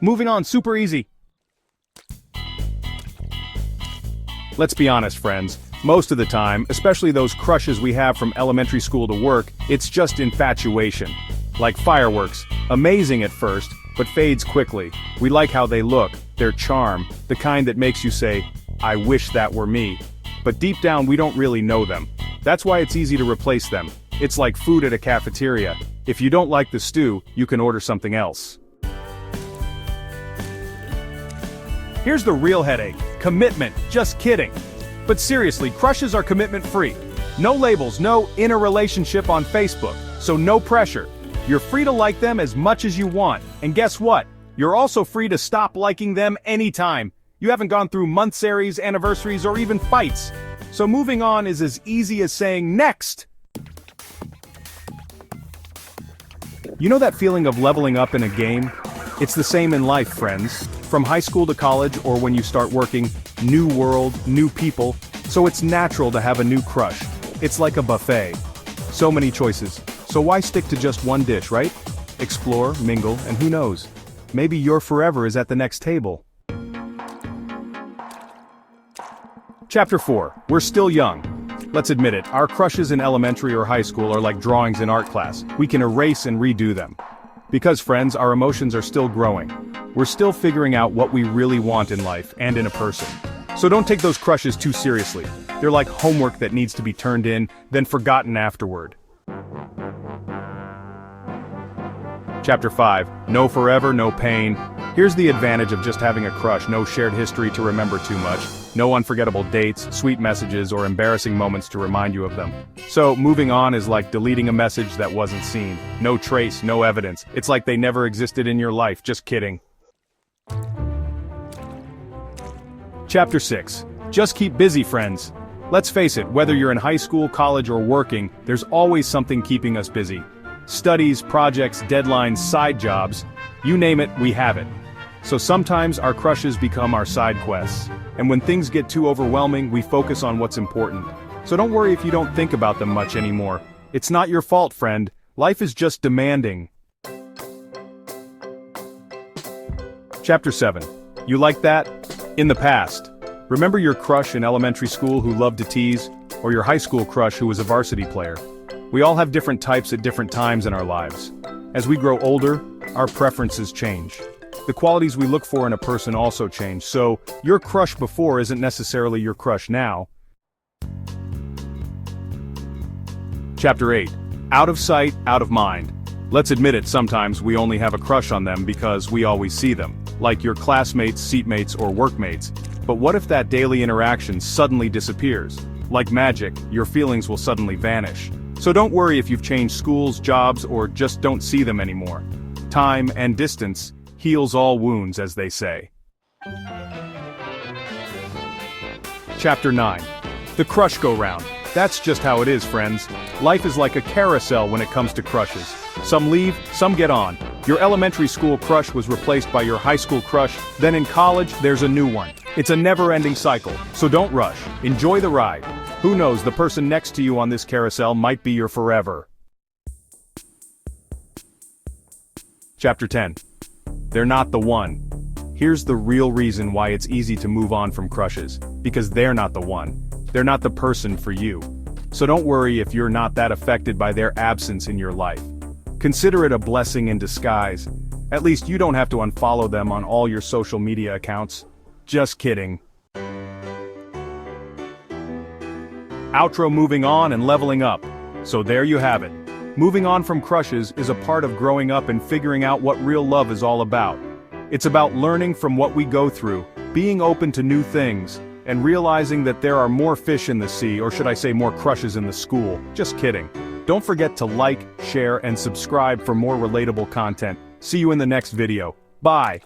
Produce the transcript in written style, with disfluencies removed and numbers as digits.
Moving on, super easy. Let's be honest, friends. Most of the time, especially those crushes we have from elementary school to work, it's just infatuation. Like fireworks, amazing at first, but fades quickly. We like how they look, their charm, the kind that makes you say, I wish that were me. But deep down we don't really know them. That's why it's easy to replace them. It's like food at a cafeteria. If you don't like the stew, you can order something else. Here's the real headache. Commitment. Just kidding. But seriously, crushes are commitment-free. No labels, no inner relationship on Facebook, so no pressure. You're free to like them as much as you want, and guess what? You're also free to stop liking them anytime. You haven't gone through monthsaries, anniversaries, or even fights. So moving on is as easy as saying next. You know that feeling of leveling up in a game? It's the same in life, friends. From high school to college or when you start working, new world, new people, so it's natural to have a new crush. It's like a buffet. So many choices. So why stick to just one dish, right? Explore, mingle, and who knows? Maybe your forever is at the next table. Chapter 4. We're still young. Let's admit it, our crushes in elementary or high school are like drawings in art class. We can erase and redo them. Because, friends, our emotions are still growing. We're still figuring out what we really want in life and in a person. So don't take those crushes too seriously. They're like homework that needs to be turned in, then forgotten afterward. Chapter 5. No forever, no pain. Here's the advantage of just having a crush. No shared history to remember too much. No unforgettable dates, sweet messages, or embarrassing moments to remind you of them. So, moving on is like deleting a message that wasn't seen. No trace, no evidence. It's like they never existed in your life. Just kidding. Chapter 6. Just keep busy, friends. Let's face it, whether you're in high school, college, or working, there's always something keeping us busy. Studies, projects, deadlines, side jobs, you name it, we have it. So sometimes our crushes become our side quests. And when things get too overwhelming, we focus on what's important. So don't worry if you don't think about them much anymore. It's not your fault, friend. Life is just demanding. Chapter 7. You like that? In the past. Remember your crush in elementary school who loved to tease? Or your high school crush who was a varsity player? We all have different types at different times in our lives. As we grow older, our preferences change. The qualities we look for in a person also change, so your crush before isn't necessarily your crush now. Chapter 8. Out of sight, out of mind. Let's admit it, sometimes we only have a crush on them because we always see them, like your classmates, seatmates, or workmates. But what if that daily interaction suddenly disappears? Like magic, your feelings will suddenly vanish. So don't worry if you've changed schools, jobs, or just don't see them anymore. Time and distance heals all wounds, as they say. Chapter 9. The crush go-round. That's just how it is, friends. Life is like a carousel when it comes to crushes. Some leave, some get on. Your elementary school crush was replaced by your high school crush, then in college, there's a new one. It's a never-ending cycle, so don't rush. Enjoy the ride. Who knows, the person next to you on this carousel might be your forever. Chapter 10. They're not the one. Here's the real reason why it's easy to move on from crushes. Because they're not the one. They're not the person for you. So don't worry if you're not that affected by their absence in your life. Consider it a blessing in disguise. At least you don't have to unfollow them on all your social media accounts. Just kidding. Outro. Moving on and leveling up. So there you have it. Moving on from crushes is a part of growing up and figuring out what real love is all about. It's about learning from what we go through, being open to new things, and realizing that there are more fish in the sea, or should I say more crushes in the school. Just kidding. Don't forget to like, share, and subscribe for more relatable content. See you in the next video. Bye.